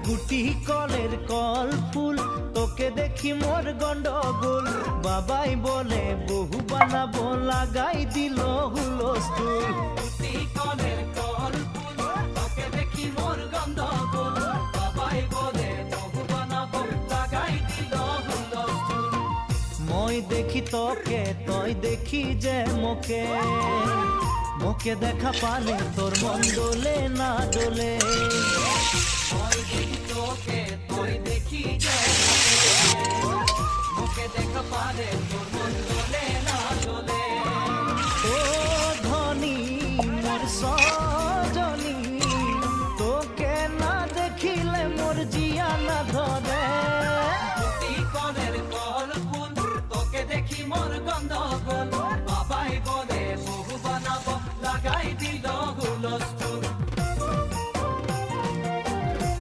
গুটি কলের কল ফুল তোকে দেখি মোর গন্ডগোল বাবাই বলে বহু বানাবো লাগাই দিল হুলস্থুল গুটি কলের কল ফুল তোকে দেখি মোর গন্ডগোল বাবাই বলে বহু বানাবো লাগাই দিল হুলস্থুল মই দেখি তোকে তই দেখি যে মোকে মোকে দেখা পালে তোর মন দোলে না ডোলে মই দেখি তোকে তুই দেখি যে মুখে দেখা পারে তোর মন দোলে না দোলে ও ধনী মোর সজনী তোকে না দেখিলে মোর জিয়া না